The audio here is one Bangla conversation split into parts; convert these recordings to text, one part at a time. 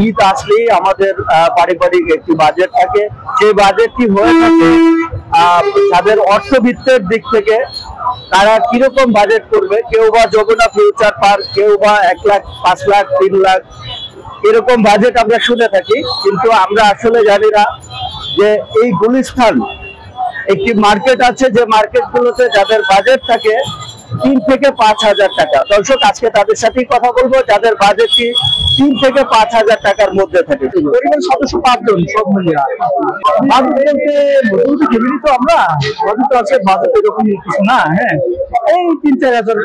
ঈদ আসলেই আমাদের পারিবারিক একটি বাজেট থাকে, যে বাজেটটি হয়ে থাকে যাদের অর্থবিত্তের দিক থেকে তারা কিরকম বাজেট করবে। কেউ বা যমুনা ফিউচার পার্ক, কেউ বা 1 লাখ, 5 লাখ, 3 লাখ এরকম বাজেট আমরা শুনে থাকি, কিন্তু আমরা আসলে জানি না যে এই গুলিস্তান একটি মার্কেট আছে, যে মার্কেটগুলোতে যাদের বাজেট থাকে 3 থেকে 5 হাজার টাকা। দর্শক, আজকে তাদের সাথেই কথা বলবো যাদের বাজেটটি 3 থেকে 5 হাজার টাকার মধ্যে থাকে। পরিবার সদস্য 5 জন, সব মিলিয়ে আমরা বাজেট আছে, বাজেট এরকম কিছু না। হ্যাঁ, এই 3-4 হাজার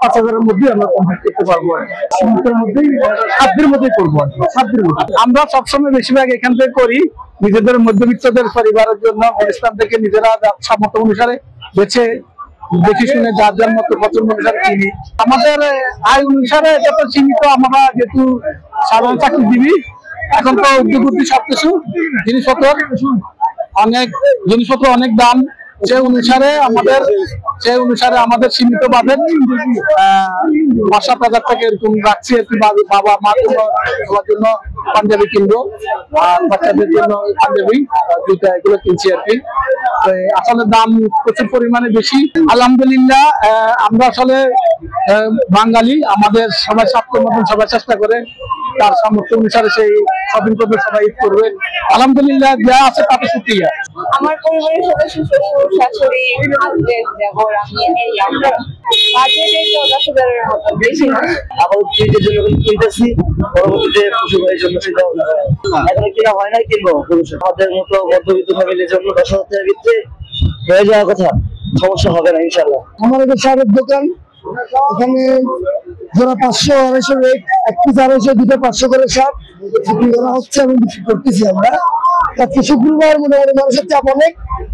5 হাজারের মধ্যে আমরা কমপ্লিট করতে পারবো, সীমিতের মধ্যেই, সাধ্যের মধ্যেই করবো। সাধ্যের মধ্যে আমরা সবসময় বেশিরভাগ এখান থেকে করি নিজেদের মধ্যবিত্তদের পরিবারের জন্য। গুলিস্তান থেকে নিজেরা সামর্থ্য অনুসারে বেছে দেখে শুনে যার যার মতো পছন্দ অনুসারে কিনি। আমাদের আয় অনুসারে এটা তো সীমিত। আমরা যেহেতু সাধারণ চাকরিজীবী, এখন তো উদ্যোগ সবকিছু জিনিসপত্র অনেক দাম, সে অনুসারে আমাদের সীমিত বাজেট 5-7 হাজার টাকা এরকম রাখছি আর কি। বাবা মার জন্য, সবার জন্য পাঞ্জাবি কিনবো, আর বাচ্চাদের জন্য পাঞ্জাবি দুইটা, এগুলো কিনছি আর কি। আসলে দাম প্রচুর পরিমাণে বেশি। আলহামদুলিল্লাহ, আমরা আসলে বাঙালি, আমাদের সবাই সাধ্যের মতন সবাই চেষ্টা করে তার সামর্থ্য অনুসারে সেই শপিং করবে, সবাই ঈদ করবে। আলহামদুলিল্লাহ, যা আছে তাতে শুকরিয়া। আমার পরিবারের সদস্য, শ্বশুর, শাশুড়ি, হাজবেন্ড, দেবর, আমি, এই আমরা বাজেটের 14 হাজারের মতো বেশি না। আবার ঈদের জন্য কিনতেছি, পরবর্তীতে পশুবাড়ির জন্য সেটা এখন কিনা হয় নাই, কিনবো। আমাদের মতো মধ্যবিত্ত ফ্যামিলির জন্য 10 হাজার ভিতরে হয়ে যাওয়ার কথা, সমস্যা হবে না ইনশাল্লাহ। আমার একটা শাড়ির দোকান, এখানে জোড়া 500-250 রেট, 1 পিস 250, দুটো 500 করে শার্ট বিক্রি করা হচ্ছে এবং বিক্রি করতেছি আমরা। আজকে শুক্রবার, মোটামুটি মানুষের চাপ অনেক,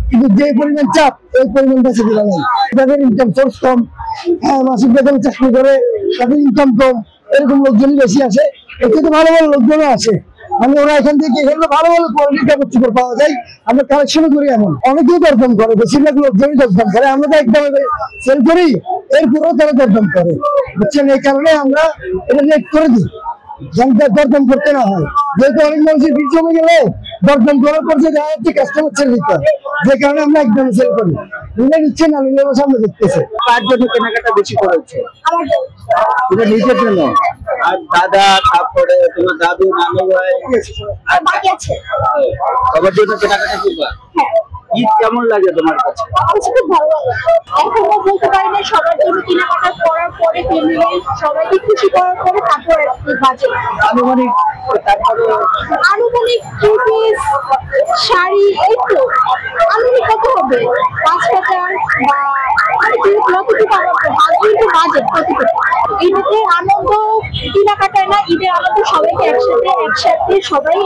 কিন্তু যে পরিমাণ চাপ ওই পরিমাণ বেঁচে দিলা নেই। যাদের ইনকাম সোর্স কম, মাসিক বেতনে চাকরি করে, তাদের ইনকাম কম, এরকম লোকজনই বেশি আসে। এতে তো ভালো ভালো লোকজনও আসে, মানে ওরা এখান থেকে এখানে ভালো ভালো কোয়ালিটির কাপড় চোপড় পাওয়া যায়। আমরা কালেকশনও করি, এমন অনেকেই দরদাম করে, বেশিরভাগ লোকজনই দরদাম করে। আমরা তো একদম সেল করি, এরপরেও তারা দরদাম করে, বুঝছেন। এই কারণে আমরা এটা রেট করে দিই, দরদাম করতে না হয়। যেহেতু অনেক মানুষের ভিড় জমে গেলে দরদাম করার পর যে দেখা যাচ্ছে কাস্টমার ছেড়ে দিতে হয়, যে কারণে আমরা একদম সেল করি। নিলে নিচ্ছে না, নিলে সামনে দেখতেছে। কার জন্য কেনাকাটা বেশি করেছে? তোমার নিজের জন্য? আর দাদা, তারপরে তোমার দাদু, নানু ভাই আর বাকি আছে, সবার জন্য কেনাকাটা করবা? ঈদ কেমন লাগে তোমার কাছে? আমার খুব ভালো লাগে। এখনো বলতে পারি না, সবার জন্য কেনাকাটা করার পরে, ফ্যামিলি সবাইকে খুশি করার পরে তারপরে বাজেট আনুমানিক, তারপরে আনুমানিক 2 পিস শাড়ি, এই তো আনুমানিক কত হবে? 5,000 বা বাজেট কতটুকু। ঈদের আনন্দ কেনাকাটায় না, ঈদের আনন্দ সবাইকে একসাথে সবাই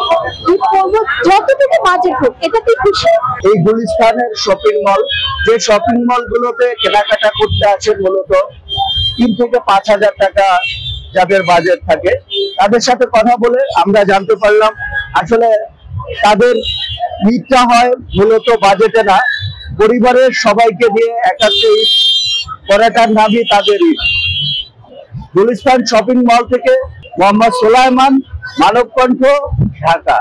ঈদ করবো, যতটুকু বাজেট হোক এটাতে খুশি। এই গুলিস্তানের শপিং মল, যে শপিং মল গুলোতে কেনাকাটা করতে আছে মূলত 3 থেকে 5 হাজার টাকা যাদের বাজেট থাকে, তাদের সাথে কথা বলে আমরা জানতে পারলাম আসলে তাদের ঈদটা হয় মূলত বাজেটে না, পরিবারের সবাইকে দিয়ে একাত্রে ঈদ করাটার নামই তাদের ঈদ। গুলিস্তান শপিং মল থেকে মোহাম্মদ সুলাইমান, মানবকণ্ঠ, ঢাকা।